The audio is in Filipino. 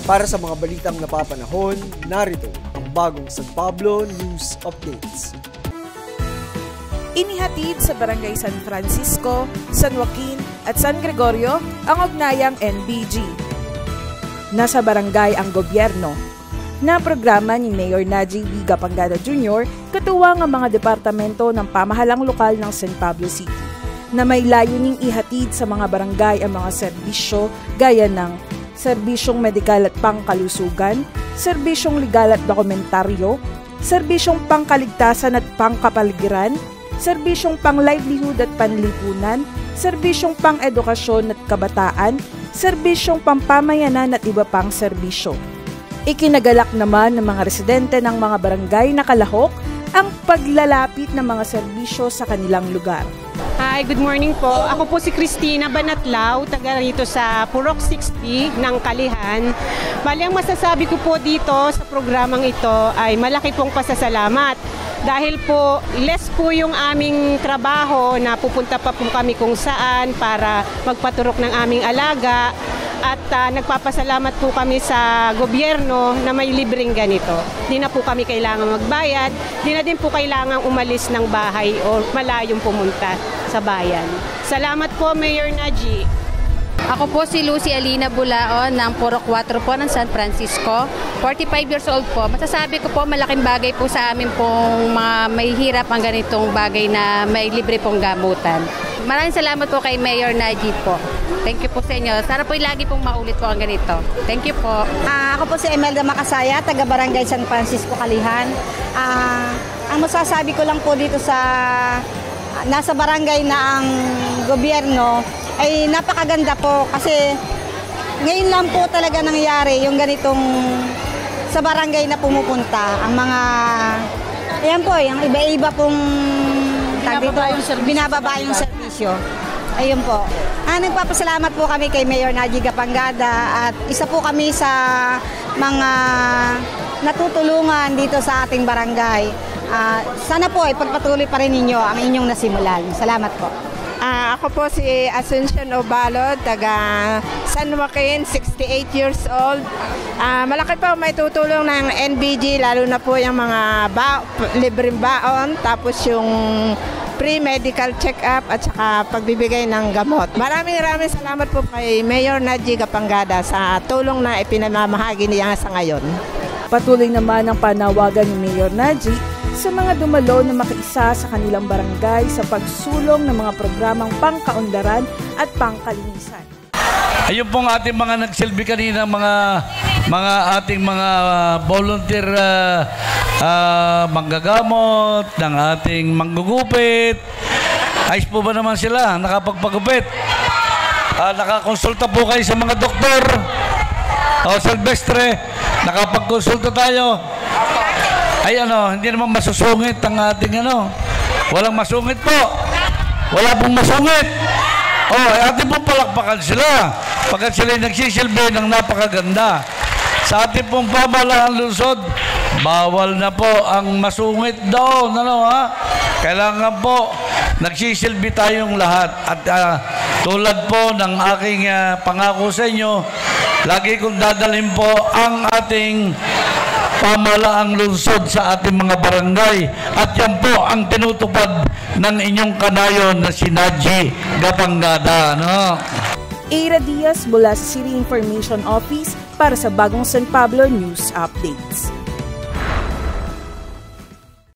Para sa mga balitang napapanahon, narito ang bagong San Pablo News Updates. Inihatid sa Barangay San Francisco, San Joaquin at San Gregorio ang ugnayang NBG. Nasa barangay ang gobyerno. Na programa ni Mayor Naji B. Gapangada Jr. katuwang ang mga departamento ng pamahalang lokal ng San Pablo City na may layuning ihatid sa mga barangay ang mga serbisyo gaya ng serbisyong medikal at pangkalusugan, serbisyong legal at dokumentaryo, serbisyong pangkaligtasan at pangkapaligiran, serbisyong pang-livelihood at panlipunan, serbisyong pang-edukasyon at kabataan, serbisyong pampamayanan at iba pang serbisyo. Ikinagalak naman ng mga residente ng mga barangay na kalahok ang paglalapit ng mga serbisyo sa kanilang lugar. Hi, good morning po. Ako po si Cristina Banatlaw, taga rito sa Purok 60 ng Kalihan. Bali, ang masasabi ko po dito sa programang ito ay malaki pong pasasalamat. Dahil po, less po yung aming trabaho na pupunta pa po kami kung saan para magpaturok ng aming alaga. At nagpapasalamat po kami sa gobyerno na may libreng ganito. Di na po kami kailangan magbayad, di na din po kailangan umalis ng bahay o malayong pumunta sa bayan. Salamat po, Mayor Naji. Ako po si Lucy Alina Bulaon ng Purok 4 po ng San Francisco. 45 years old po. Masasabi ko po malaking bagay po sa amin pong mga may hirap ang ganitong bagay na may libre pong gamutan. Maraming salamat po kay Mayor Najib po. Thank you po sa inyo. Sana po lagi pong maulit po ang ganito. Thank you po. Ako po si Emelda Makasaya, taga Barangay San Francisco, Kalihan. Ang masasabi ko lang po dito sa nasa barangay na ang gobyerno ay napakaganda po kasi ngayon lang po talaga nangyayari yung ganitong sa barangay na pumupunta. Ang mga, ayan po, yung iba-iba pong binababa yung serbisyo. Ayun po. Nagpapasalamat po kami kay Mayor Naji Gapangada at isa po kami sa mga natutulungan dito sa ating barangay. Sana po ipagpatuloy pa rin ninyo ang inyong nasimulan. Salamat po. Ako po si Asuncion Obalod, taga San Joaquin, 68 years old. Malaki po may tutulong ng NBG, lalo na po yung mga libreng baon, tapos yung pre-medical check-up at saka pagbibigay ng gamot. Maraming salamat po kay Mayor Naji Gapangada sa tulong na ipinamamahagi niya sa ngayon. Patuloy naman ang panawagan ni Mayor Naji sa mga dumalo na makiisa sa kanilang barangay sa pagsulong ng mga programang pangkaundaran at pangkalinisan. Ayun pong ating mga nagsilbi kanina, mga ating mga volunteer manggagamot, ng ating manggugupit. Ayos po ba naman sila? Nakapagpagupit? Nakakonsulta po kayo sa mga doktor? O Silvestre, nakapagkonsulta tayo? Ay hindi naman masusungit ang ating Walang masungit po. Wala pong masungit. Ating pong palakpakan sila. Pagkat sila nagsisilbi ng napakaganda. Sa ating pong pamahalaan lungsod, bawal na po ang masungit doon. Kailangan po nagsisilbi tayong lahat. At tulad po ng aking pangako sa inyo, lagi kong dadalhin po ang ating pamahalaang lungsod sa ating mga barangay. At yan po ang tinutupad ng inyong kanayon na si Naji Gapangada. Eira Diaz mula sa City Information Office para sa bagong San Pablo News Updates.